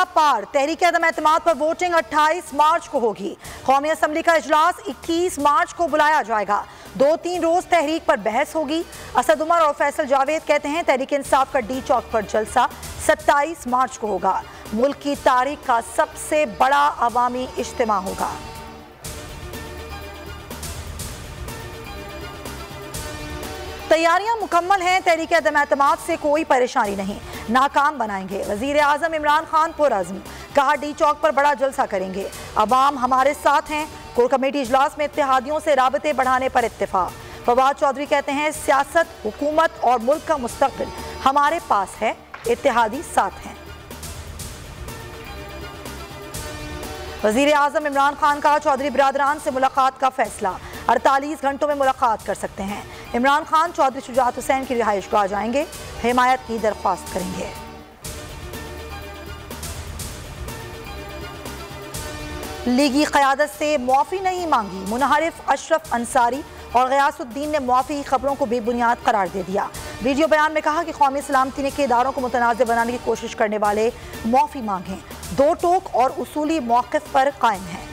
का पार। तहरीक अदम एतमाद पर वोटिंग 28 मार्च को होगी। कौमी असम्बली का इजलास 21 मार्च को बुलाया जाएगा। 2-3 रोज तहरीक पर बहस होगी। असद उमर और फैसल जावेद कहते हैं तहरीक इंसाफ का डी चौक पर जलसा 27 मार्च को होगा। मुल्क की तारीख का सबसे बड़ा अवामी इज्तिमा होगा। तैयारियां मुकम्मल हैं। तहरीक अदम एतमाद से कोई परेशानी नहीं, नाकाम बनाएंगे। वजीर आजम इमरान खान पुरअज़्म, कहा डी चौक पर बड़ा जलसा करेंगे। अवाम हमारे साथ हैं। कोर कमेटी इजलास में इत्तेहादियों से राबते बढ़ाने पर इत्तेफाक। फवाद चौधरी कहते हैं सियासत, हुकूमत और मुल्क का मुस्तकबिल हमारे पास है, इत्तेहादी साथ हैं। वजीर आजम इमरान खान का चौधरी बिरादरान से मुलाकात का फैसला। 48 घंटों में मुलाकात कर सकते हैं। इमरान खान चौधरी शुजात हुसैन की रिहाइशगाह जाएंगे, हिमायत की दरख्वास्त करेंगे। लीगी क़यादत से मुआफ़ी नहीं मांगी। मुनहरिफ अशरफ अंसारी और गयासुद्दीन ने मुआफ़ी खबरों को बेबुनियाद करार दे दिया। वीडियो बयान में कहा कि कौमी सलामती के इदारों को मुतनाज़ बनाने की कोशिश करने वाले मुआफ़ी मांगें, दो टोक और उसूली मौक़िफ़ पर कायम हैं।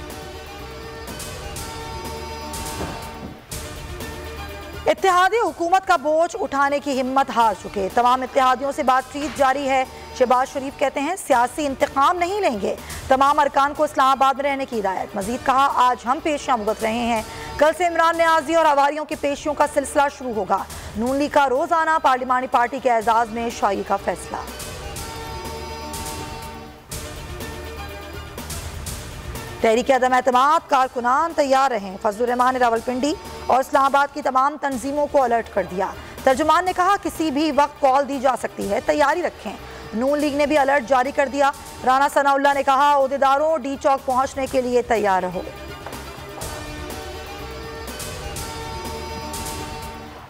इत्तेहादी हुकूमत का बोझ उठाने की हिम्मत हार चुके। तमाम इत्तेहादियों से बातचीत जारी है। शहबाज शरीफ कहते हैं सियासी इंतकाम नहीं लेंगे। तमाम अरकान को इस्लामाबाद में रहने की हिदायत। मजीद कहा आज हम पेशियां भुगत रहे हैं, कल से इमरान न्याजी और हवारियों की पेशियों का सिलसिला शुरू होगा। नून लीग का रोजाना पार्लिमानी पार्टी के एजाज में शाही का फैसला। तहरीक अदम एतमाद कारकुनान तैयार रहें। फजलुर रहमान ने रावलपिंडी और इस्लामाबाद की तमाम तंजीमों को अलर्ट कर दिया। तर्जुमान ने कहा किसी भी वक्त कॉल दी जा सकती है, तैयारी रखें। नून लीग ने भी अलर्ट जारी कर दिया। राना सनाउल्लाह ने कहा ओहदेदारों डी चौक पहुंचने के लिए तैयार रहो।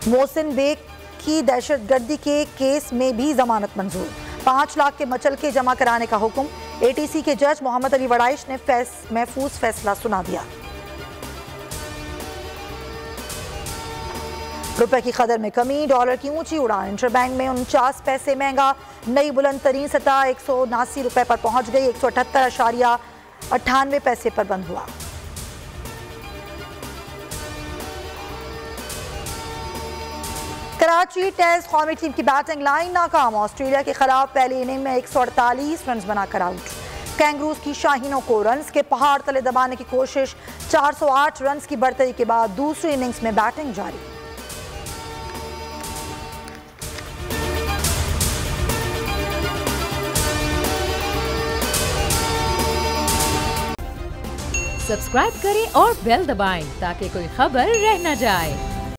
मोहसिन बेग की दहशतगर्दी के केस में भी जमानत मंजूर। 5 लाख के मचलके जमा कराने का हुक्म। एटीसी के जज मोहम्मद अली वड़ाइश ने महफूज फैसला सुना दिया। रुपए की कदर में कमी, डॉलर की ऊंची उड़ान। इंटरबैंक में 49 पैसे महंगा। नई बुलंद तरीन सतह 179 रुपए पर पहुंच गई। 178.98 पैसे पर बंद हुआ। कराची टेस्ट कौमी टीम की बैटिंग लाइन नाकाम। ऑस्ट्रेलिया के खिलाफ पहली इनिंग में 148 रन बनाकर आउट। कैंगरूज की शाहीनों को रन्स के पहाड़ तले दबाने की कोशिश। 408 रन की बढ़तरी के बाद दूसरी इनिंग्स में बैटिंग जारी। सब्सक्राइब करें और बेल दबाएं ताकि कोई खबर रह न जाए।